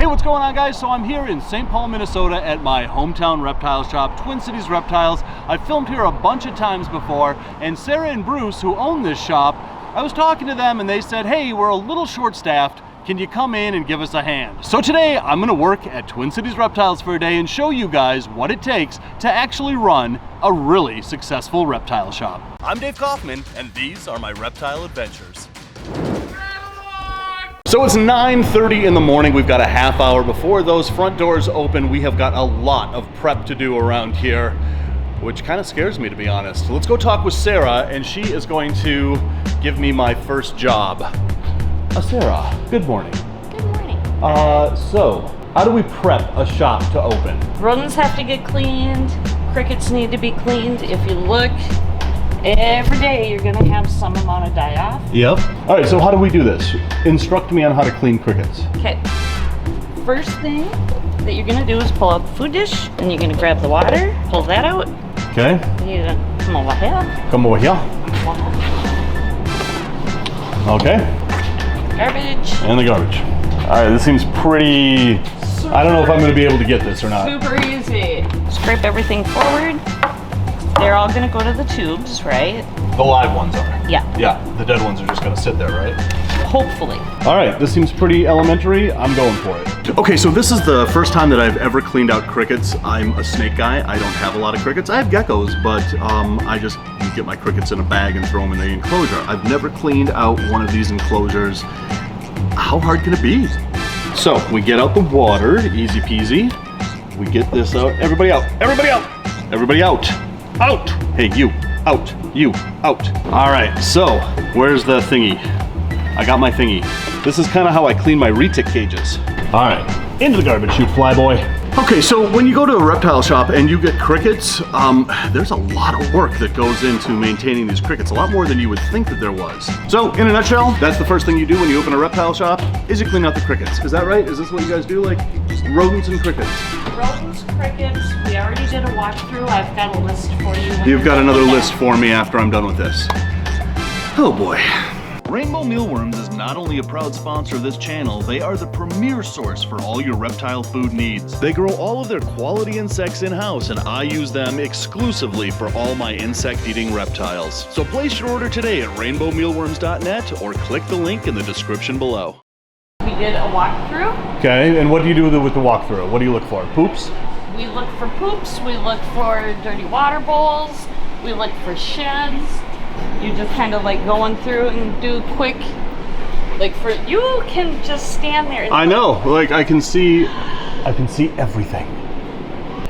what's going on, guys? So I'm here in St. Paul, Minnesota at my hometown reptile shop, Twin Cities Reptiles. I've filmed here a bunch of times before, and Sarah and Bruce, who own this shop, I was talking to them and they said, hey, we're a little short-staffed. Can you come in and give us a hand? So today I'm gonna work at Twin Cities Reptiles for a day and show you guys what it takes to actually run a really successful reptile shop. I'm Dave Kaufman, and these are my Reptile Adventures. So it's 9:30 in the morning. We've got a half hour before those front doors open. We have got a lot of prep to do around here, which kind of scares me, to be honest. Let's go talk with Sarah, and she is going to give me my first job. Sarah, good morning. Good morning. So how do we prep a shop to open? Rodents have to get cleaned. Crickets need to be cleaned. If you look, every day you're gonna have some amount of die-off. Yep. All right, so how do we do this? Instruct me on how to clean crickets. Okay. First thing that you're gonna do is pull out the food dish, and you're gonna grab the water, pull that out. Okay. And you're gonna come over here. Come over here. Okay. Garbage. And the garbage. All right, this seems pretty... I don't know if I'm gonna be able to get this or not. Super easy. Scrape everything forward. They're all gonna go to the tubes, right? The live ones are. Yeah. Yeah, the dead ones are just gonna sit there, right? Hopefully. All right, this seems pretty elementary. I'm going for it. Okay, so this is the first time that I've ever cleaned out crickets. I'm a snake guy. I don't have a lot of crickets. I have geckos, but I just get my crickets in a bag and throw them in the enclosure. I've never cleaned out one of these enclosures. How hard can it be? So we get out the water, easy peasy. We get this out. Everybody out, everybody out, everybody out. Out! Hey, you, out, you, out. All right, so where's the thingy? I got my thingy. This is kind of how I clean my retic cages. All right, into the garbage chute, flyboy. Okay, so when you go to a reptile shop and you get crickets, there's a lot of work that goes into maintaining these crickets, a lot more than you would think that there was. So in a nutshell, that's the first thing you do when you open a reptile shop, is you clean out the crickets. Is that right? Is this what you guys do, like rodents and crickets? Rodents, crickets, we already did a walkthrough. I've got a list for you. You've got another list for me after I'm done with this. Oh boy. Rainbow Mealworms is not only a proud sponsor of this channel, they are the premier source for all your reptile food needs. They grow all of their quality insects in-house, and I use them exclusively for all my insect-eating reptiles. So place your order today at rainbowmealworms.net or click the link in the description below. We did a walkthrough. Okay, and what do you do with the walkthrough? What do you look for? Poops? We look for poops, we look for dirty water bowls, we look for sheds. You just kind of like going through and do quick, like for, you can just stand there. And I know, like I can see everything.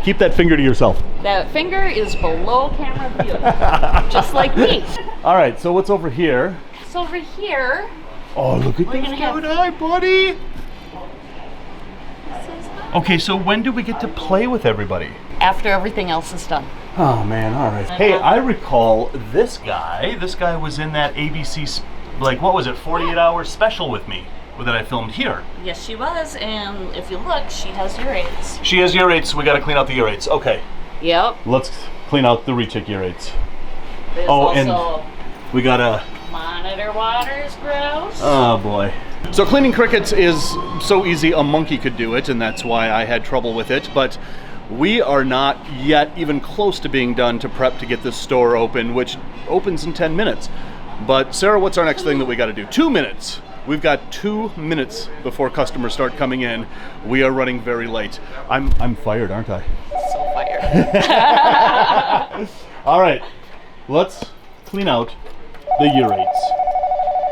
Keep that finger to yourself. That finger is below camera view, just like me. All right, so what's over here? So over here. Oh, look at this good eye, buddy. Okay, so when do we get to play with everybody? After everything else is done. Oh man, all right. Hey, I recall this guy. This guy was in that ABC, like what was it, 48-hour special with me that I filmed here. Yes, she was, and if you look, she has urates. She has urates, so we gotta clean out the urates. Okay. Yep. Let's clean out the retic urates. There's oh, also and we gotta monitor water is gross. Oh boy. So cleaning crickets is so easy, a monkey could do it, and that's why I had trouble with it, but we are not yet even close to being done to prep to get this store open, which opens in 10 minutes. But Sarah, what's our next thing that we gotta do? 2 minutes. We've got 2 minutes before customers start coming in. We are running very late. I'm fired, aren't I? So fired. All right, let's clean out the urates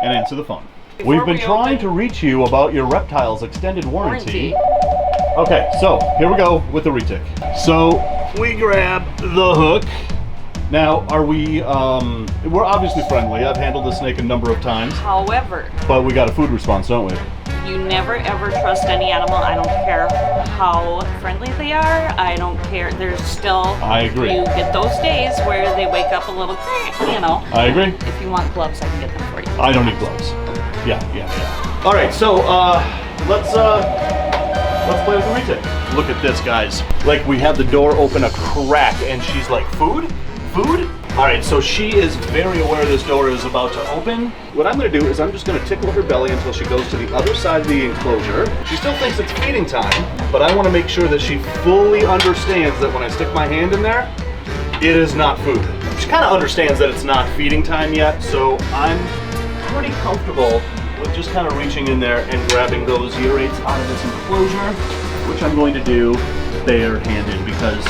and answer the phone. We've been trying to reach you about your reptiles extended warranty. Okay, so here we go with the retic. So we grab the hook. Now, are we, we're obviously friendly. I've handled the snake a number of times. However, but we got a food response, don't we? you never ever trust any animal. I don't care how friendly they are. I don't care. There's still, I agree. You get those days where they wake up a little, you know. I agree. If you want gloves, I can get them for you. I don't need gloves. Yeah. All right, so let's play with the retic. Look at this, guys. Like, we have the door open a crack, and she's like, food? Food? All right, so she is very aware this door is about to open. What I'm gonna do is I'm just gonna tickle her belly until she goes to the other side of the enclosure. She still thinks it's feeding time, but I wanna make sure that she fully understands that when I stick my hand in there, it is not food. She kind of understands that it's not feeding time yet, so I'm pretty comfortable with just kind of reaching in there and grabbing those urates out of this enclosure, which I'm going to do bare-handed because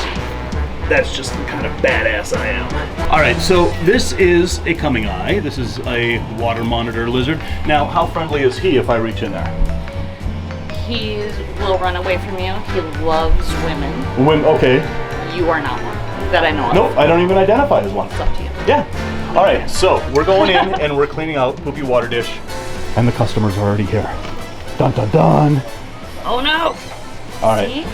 that's just the kind of badass I am. All right, so this is a coming eye. This is a water monitor lizard. Now, how friendly is he if I reach in there? He will run away from you. He loves women. Okay. You are not one that I know of. Nope, I don't even identify as one. It's up to you. Yeah. All right, so we're going in and we're cleaning out Poopy Water Dish. And the customers are already here. Dun, dun, dun. Oh no. All right. See?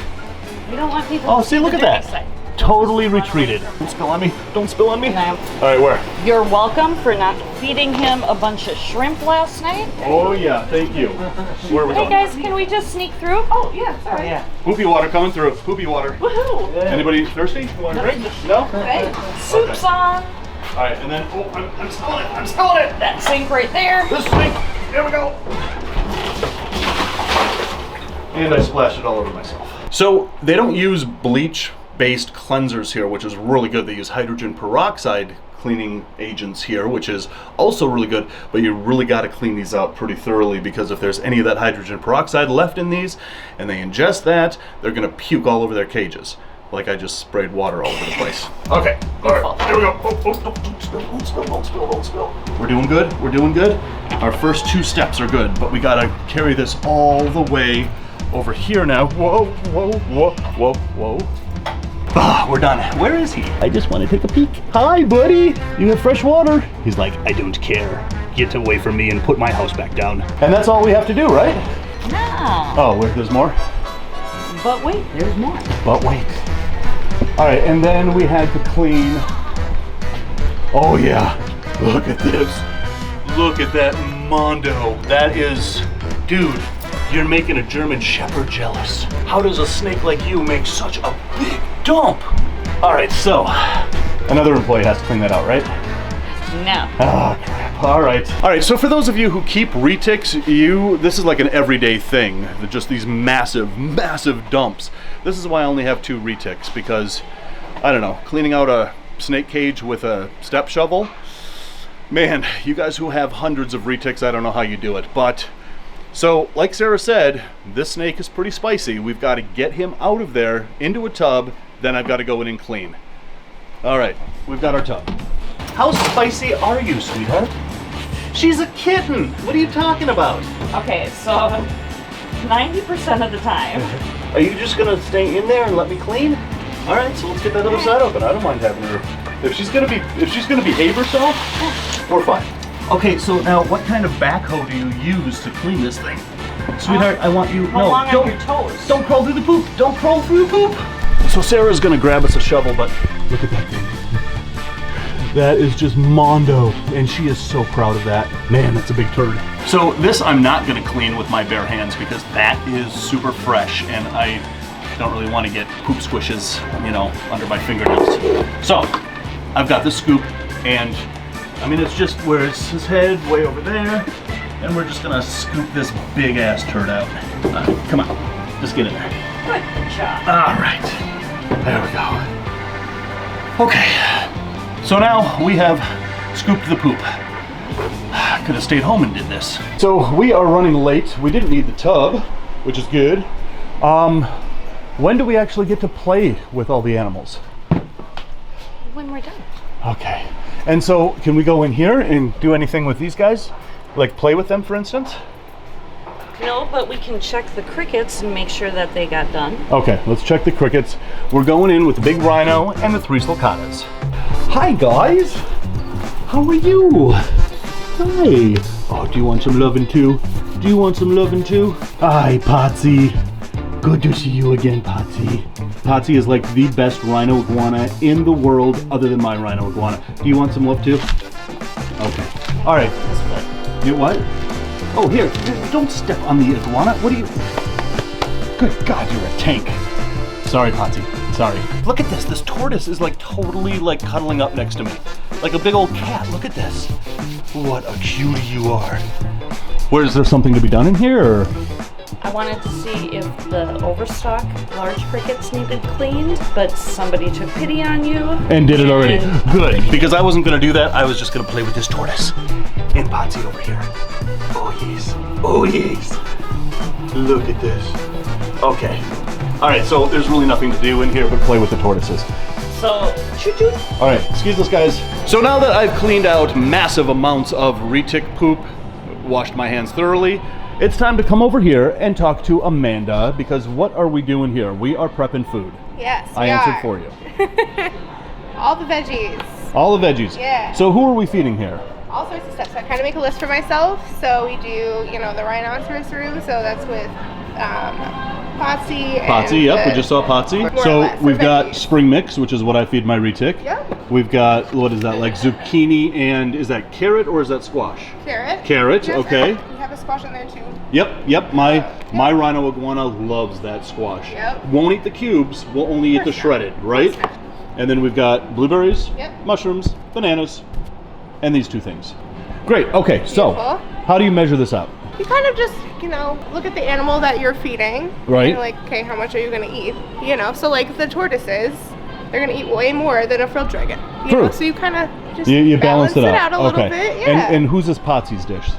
We don't want people Oh, to see, look at the dirty that. side. Totally retreated. Don't spill on me. Don't spill on me. No. All right, where? You're welcome for not feeding him a bunch of shrimp last night. Oh, yeah, thank you. Where are we Hey going? guys, can we just sneak through? Oh yeah, sorry. Yeah. Poopy water coming through. Poopy water. Woohoo! Anybody thirsty? You want a drink? No? Hey, soup's on. All right, and then, oh, I'm spilling it. I'm spilling it. That sink right there. This sink. There we go. And I splashed it all over myself. So they don't use bleach-based cleansers here, which is really good. They use hydrogen peroxide cleaning agents here, which is also really good, but you really got to clean these out pretty thoroughly because if there's any of that hydrogen peroxide left in these and they ingest that, they're going to puke all over their cages. Like I just sprayed water all over the place. Okay, all right, here we go. Don't spill, don't spill, don't spill. We're doing good, we're doing good. Our first 2 steps are good, but we gotta carry this all the way over here now. Whoa, whoa, whoa, whoa, whoa. Ah, we're done. Where is he? I just want to take a peek. Hi, buddy. You have fresh water? He's like, I don't care. Get away from me and put my house back down. And that's all we have to do, right? No. Oh, wait, there's more? But wait, there's more. But wait. All right, and then we had to clean. Oh yeah, look at this. Look at that Mondo. That is, dude, you're making a German Shepherd jealous. How does a snake like you make such a big dump? All right, so another employee has to clean that out, right? No. Ah, crap. All right, so for those of you who keep retics, this is like an everyday thing. Just these massive, massive dumps. This is why I only have 2 retics because, I don't know, cleaning out a snake cage with a step shovel, man, you guys who have hundreds of retics, I don't know how you do it. But, so, like Sarah said, this snake is pretty spicy. We've got to get him out of there, into a tub, then I've got to go in and clean. All right, we've got our tub. How spicy are you, sweetheart? She's a kitten. What are you talking about? Okay, so 90% of the time. Are you just gonna stay in there and let me clean? All right, so let's get that other side open. I don't mind having her. If she's gonna behave herself, we're fine. Okay, so now what kind of backhoe do you use to clean this thing? Sweetheart, I want you. How long on your toes? Don't crawl through the poop. Don't crawl through the poop. So Sarah's gonna grab us a shovel, but look at that thing. That is just Mondo, and she is so proud of that. Man, that's a big turd. So this I'm not gonna clean with my bare hands because that is super fresh, and I don't really want to get poop squishes, under my fingernails. So I've got this scoop, and I mean it's just where it's his head, way over there, and we're just gonna scoop this big ass turd out. Come on, just get in there. Good job. All right, there we go. Okay. So now we have scooped the poop. Could have stayed home and did this. So we are running late. We didn't need the tub, which is good. When do we actually get to play with all the animals? When we're done. Okay. And so can we go in here and do anything with these guys? Like play with them, for instance? No, but we can check the crickets and make sure that they got done. Okay, let's check the crickets. We're going in with the big rhino and the 3 sulcatas. Hi guys! How are you? Hi! Oh, do you want some loving too? Do you want some loving too? Hi, Potsy. Good to see you again, Potsy. Potsy is like the best rhino iguana in the world other than my rhino iguana. Do you want some love too? Okay. Alright. You what? Oh, here. Don't step on the iguana. What are you... Good God, you're a tank. Sorry, Potsy. Sorry. Look at this. This tortoise is like totally like cuddling up next to me. Like a big old cat. Look at this. What a cutie you are. Where is there something to be done in here, or? I wanted to see if the overstock large crickets needed cleaned, but somebody took pity on you. And did it already. Good, because I wasn't going to do that. I was just going to play with this tortoise. And Potsy over here. Oh, yes. Oh, yes. Look at this. Okay. All right, so there's really nothing to do in here but play with the tortoises. So, choo-choo. All right, excuse us, guys. So now that I've cleaned out massive amounts of retic poop, washed my hands thoroughly, it's time to come over here and talk to Amanda, because what are we doing here? We are prepping food. Yes, I answered for you. All the veggies. All the veggies. Yeah. So who are we feeding here? All sorts of stuff. So I kind of make a list for myself. So we do, you know, the rhinoceros room. So that's with Potsy. Potsy, yep, we just saw Potsy. So we've got spring mix, which is what I feed my retic. Yep. We've got, what is that, like zucchini and, is that carrot or is that squash? Carrot. Carrot, Yes, okay. You have a squash in there too. Yep, my rhino iguana loves that squash. Yep. Won't eat the cubes, will only eat the shredded, right? And then we've got blueberries, Yep. mushrooms, bananas, and these two things. Great, okay, so Beautiful. how do you measure this out? You kind of just, you know, look at the animal that you're feeding. Right. And like, okay, how much are you going to eat? You know, so like the tortoises, they're going to eat way more than a frilled dragon. You True. know, so you kind of just You balance it out. a little bit. Yeah. And who's this Potsy's dish?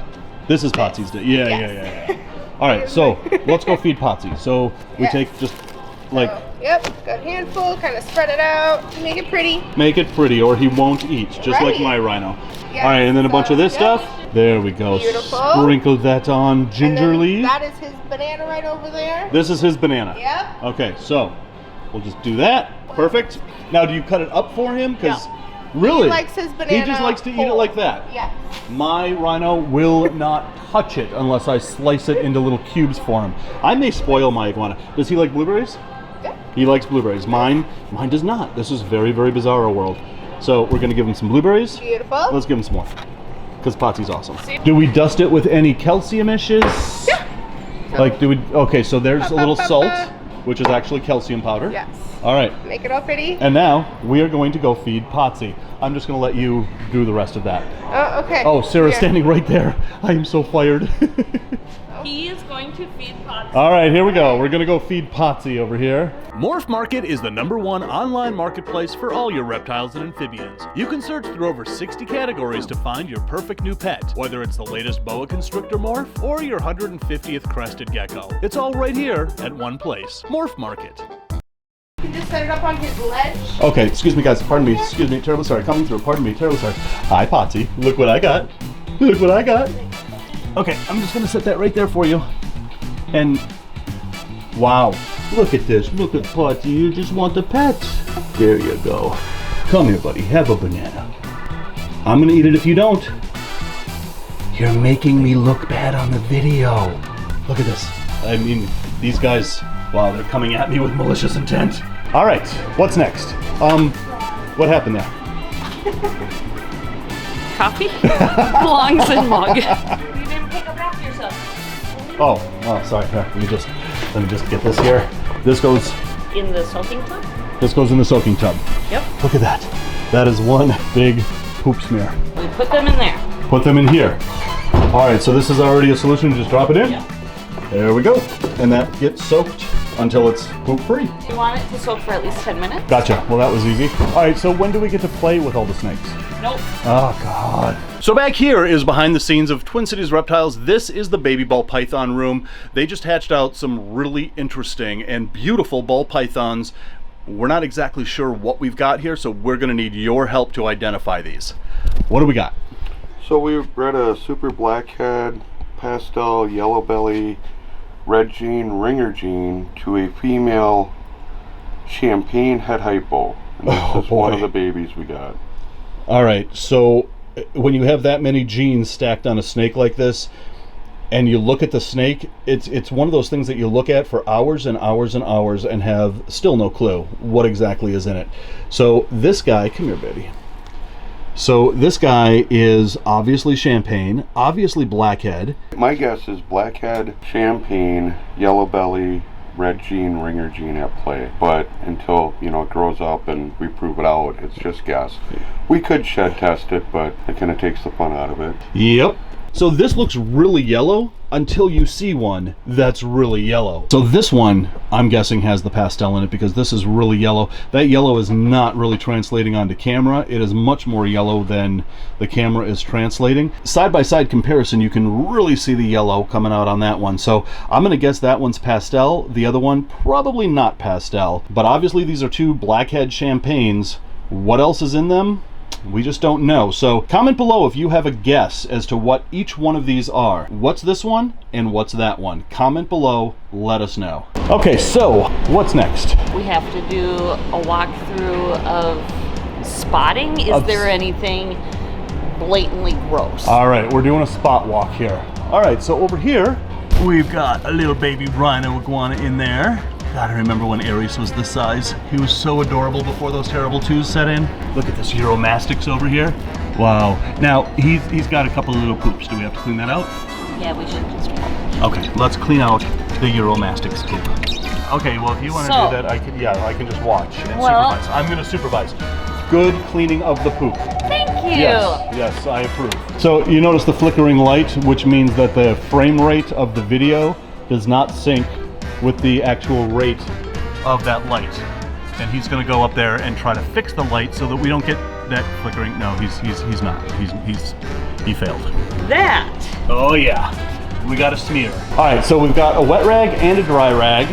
This is Potsy's dish. Yeah, Yes. yeah. All right, so let's go feed Potsy. So we Yes. take just like, Yep, good handful, kind of spread it out, make it pretty. make it pretty or he won't eat, just like Right. my rhino. Yes, All right, and then a bunch of this yep. stuff. There we go. Beautiful. Sprinkle that on And then gingerly. that is his banana right over there. This is his banana. Yep. Okay, so we'll just do that. Perfect. Now, do you cut it up for him? Because really, He likes his banana he just likes to eat it whole. like that. Yes. My rhino will not touch it unless I slice it into little cubes for him. I may spoil my iguana. Does he like blueberries? Yeah. He likes blueberries. Mine does not. This is very, very bizarre world. So we're gonna give him some blueberries. Beautiful. Let's give him some more. Because Potsy's awesome. Do we dust it with any calcium issues? Yeah. Like, do we? Okay, so there's a little salt, Ba-ba-ba-ba. which is actually calcium powder. Yes. All right. Make it all pretty. And now we are going to go feed Potsy. I'm just going to let you do the rest of that. Oh, okay. Oh, Sarah's Here. standing right there. I am so fired. He is going to feed Potsy. All right, here we go. We're going to go feed Potsy over here. Morph Market is the #1 online marketplace for all your reptiles and amphibians. You can search through over 60 categories to find your perfect new pet, whether it's the latest boa constrictor morph or your 150th crested gecko. It's all right here at one place. Morph Market. You can just set it up on his ledge. Okay, excuse me guys, pardon me, excuse me, terribly sorry, coming through, pardon me, terribly sorry. Hi Potsy, look what I got. Look what I got. Okay, I'm just gonna set that right there for you. And, wow, look at this, look at Potsy, you just want the pets. There you go. Come here buddy, have a banana. I'm gonna eat it if you don't. You're making me look bad on the video. Look at this. I mean, these guys, wow, they're coming at me with malicious intent. All right, what's next? What happened there? Coffee belongs in mug. You didn't pick up after yourself. Oh, sorry. Here, let me just get this here. This goes In the soaking tub? in the soaking tub. Yep. Look at that. That is one big poop smear. We put them in there. Put them in here. All right, so this is already a solution. Just drop it in. Yeah. There we go. And that gets soaked until it's poop free. You want it to soak for at least 10 minutes? Gotcha. Well, that was easy. All right, so when do we get to play with all the snakes? Nope. Oh, God. So back here is behind the scenes of Twin Cities Reptiles. This is the baby ball python room. They just hatched out some really interesting and beautiful ball pythons. We're not exactly sure what we've got here, so we're going to need your help to identify these. What do we got? So we bred a super blackhead, pastel, yellow belly, red gene, ringer gene to a female champagne head hypo. And this is one of the babies we got. All right, so when you have that many genes stacked on a snake like this, and you look at the snake, it's one of those things that you look at for hours and hours and hours and have still no clue what exactly is in it. So this guy, come here, baby. So this guy is obviously champagne, obviously blackhead. My guess is blackhead, champagne, yellow belly, red gene, ringer gene at play. But until, you know, it grows up and we prove it out, it's just guess. We could shed test it, but it kind of takes the fun out of it. Yep. So this looks really yellow until you see one that's really yellow. So this one, I'm guessing, has the pastel in it because this is really yellow. That yellow is not really translating onto camera. It is much more yellow than the camera is translating. Side-by-side comparison, you can really see the yellow coming out on that one. So I'm gonna guess that one's pastel. The other one, probably not pastel. But obviously these are two blackhead champagnes. What else is in them? We just don't know. So comment below if you have a guess as to what each one of these are. What's this one and what's that one? Comment below, let us know. Okay, so what's next? We have to do a walkthrough of spotting. Is there anything blatantly gross? All right, we're doing a spot walk here. All right, so over here, we've got a little baby rhino iguana in there. God, I remember when Aries was this size. He was so adorable before those terrible twos set in. Look at this Euromastix over here. Wow. Now, he's got a couple of little poops. Do we have to clean that out? Yeah, we should just. Okay, let's clean out the Euromastix poop. Okay, well, if you want to do that, I can just watch and supervise. I'm going to supervise. Good cleaning of the poop. Thank you. Yes, I approve. So you notice the flickering light, which means that the frame rate of the video does not sync with the actual rate of that light. And he's going to go up there and try to fix the light so that we don't get that flickering. No, he's not. He failed. That. Oh yeah. We got a smear. All right, so we've got a wet rag and a dry rag.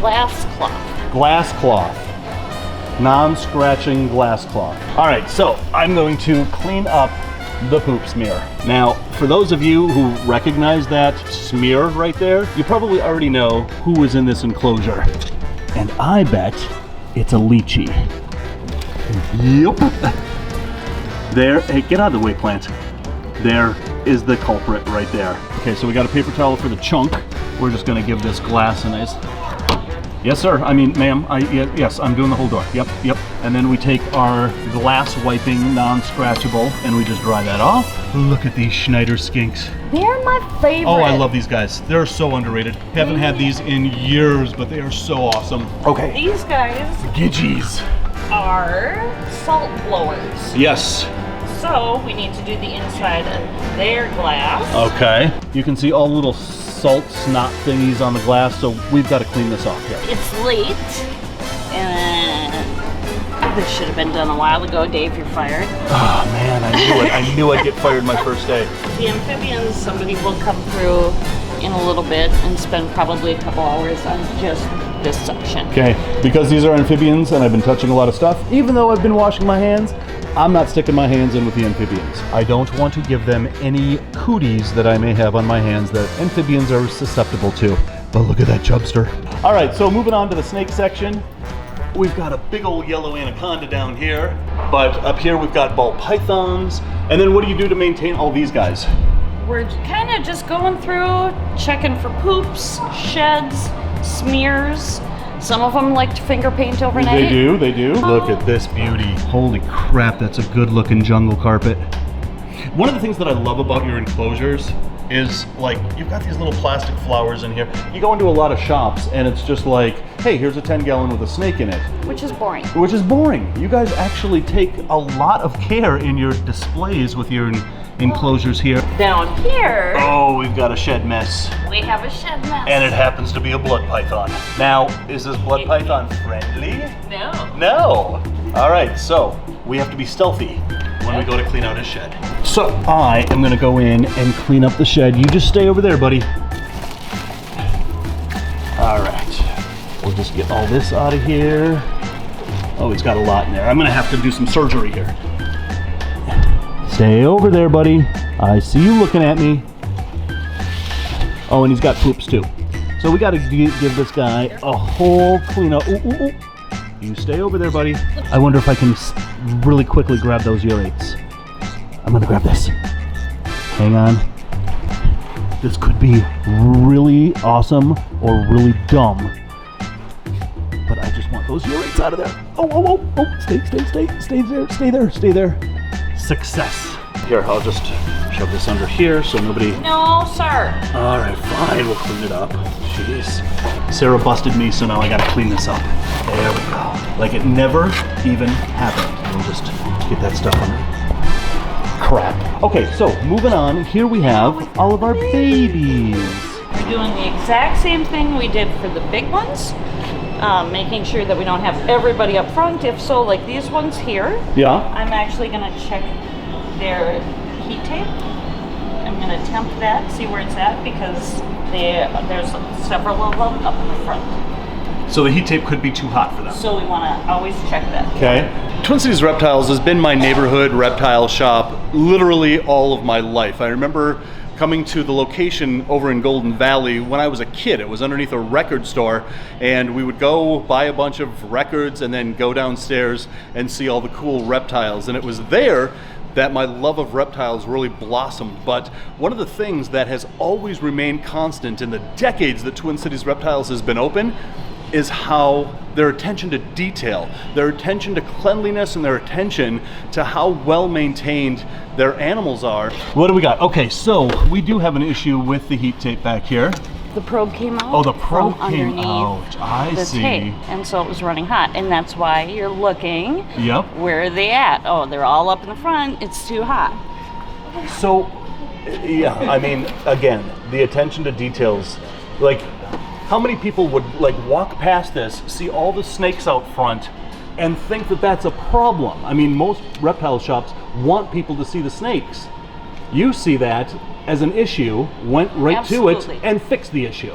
Glass cloth. Glass cloth. Non-scratching glass cloth. All right, so I'm going to clean up the poop smear. Now, for those of you who recognize that smear right there, you probably already know who is in this enclosure. And I bet it's a lychee. Yep. There, hey, get out of the way, plant. There is the culprit right there. Okay, so we got a paper towel for the chunk. We're just gonna give this glass a nice, yes sir, I mean ma'am, yes, I'm doing the whole door, yep. And then we take our glass wiping non-scratchable and we just dry that off. Look at these Schneider skinks. They're my favorite. Oh, I love these guys. They're so underrated. Haven't had these in years, but they are so awesome. Okay. These guys Gidgies are salt blowers. Yes. So we need to do the inside of their glass. Okay. You can see all the little salt snot thingies on the glass, so we've got to clean this off here. It's late, and this should have been done a while ago. Dave, you're fired. Oh man, I knew it. I knew I'd get fired my first day. The amphibians, somebody will come through in a little bit and spend probably a couple hours on just this section. Okay, because these are amphibians and I've been touching a lot of stuff, even though I've been washing my hands, I'm not sticking my hands in with the amphibians. I don't want to give them any cooties that I may have on my hands that amphibians are susceptible to. But look at that chubster. All right, so moving on to the snake section. We've got a big old yellow anaconda down here, but up here we've got ball pythons. And then what do you do to maintain all these guys? We're kind of just going through, checking for poops, sheds, smears. Some of them like to finger paint overnight. They do. Look at this beauty. Holy crap, that's a good looking jungle carpet. One of the things that I love about your enclosures is like, you've got these little plastic flowers in here. You go into a lot of shops and it's just like, hey, here's a 10-gallon with a snake in it. Which is boring. Which is boring. You guys actually take a lot of care in your displays with your enclosures here. Down here, Oh, we've got a shed mess. we have a shed mess. And it happens to be a blood python. Now, is this blood python friendly? No. No. All right, so we have to be stealthy when we go to clean out his shed. So I am gonna go in and clean up the shed. You just stay over there, buddy. All right, we'll just get all this out of here. Oh, he's got a lot in there. I'm gonna have to do some surgery here. Stay over there, buddy. I see you looking at me. Oh, and he's got poops too. So we gotta give this guy a whole cleanup. Ooh, ooh, ooh. You stay over there, buddy. I wonder if I can really quickly grab those urates. I'm gonna grab this. Hang on. This could be really awesome or really dumb. But I just want those urates out of there. Oh, oh, oh, oh, stay there. Success. Here, I'll just shove this under here so nobody... No, sir. All right, fine, we'll clean it up. Jeez. Sarah busted me, so now I gotta clean this up. There we go. Like it never even happened. We'll just get that stuff under. Crap. Okay, so moving on, here we have all of our babies. We're doing the exact same thing we did for the big ones, making sure that we don't have everybody up front. If so, like these ones here, Yeah? I'm actually gonna check their heat tape. I'm gonna temp that, see where it's at, because there's several of them up in the front. So the heat tape could be too hot for them. So we wanna always check that. Okay. Twin Cities Reptiles has been my neighborhood reptile shop literally all of my life. I remember coming to the location over in Golden Valley when I was a kid. It was underneath a record store, and we would go buy a bunch of records and then go downstairs and see all the cool reptiles. And it was there that my love of reptiles really blossomed. But one of the things that has always remained constant in the decades that Twin Cities Reptiles has been open is how their attention to detail, their attention to cleanliness, and their attention to how well maintained their animals are. What do we got? Okay, so we do have an issue with the heat tape back here. The probe came out. Oh, the probe from came underneath out. I the see. tape, and so it was running hot, and that's why you're looking. Yep. Where are they at? Oh, they're all up in the front. It's too hot. So, yeah, I mean, again, the attention to details, like, how many people would like walk past this, see all the snakes out front, and think that that's a problem? I mean, most reptile shops want people to see the snakes. You see that as an issue, went right to Absolutely. it, and fixed the issue.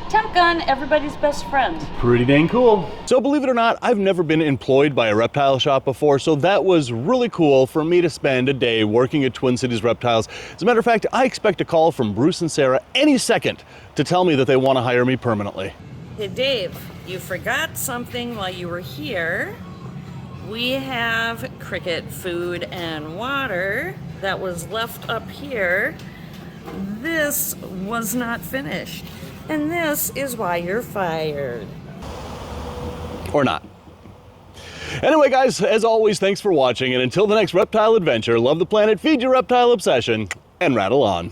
Temp gun, everybody's best friend. Pretty dang cool. So believe it or not, I've never been employed by a reptile shop before, so that was really cool for me to spend a day working at Twin Cities Reptiles. As a matter of fact, I expect a call from Bruce and Sarah any second to tell me that they want to hire me permanently. Hey Dave, you forgot something while you were here. We have cricket food and water that was left up here. This was not finished. And this is why you're fired. Or not. Anyway, guys, as always, thanks for watching, and until the next reptile adventure, love the planet, feed your reptile obsession, and rattle on.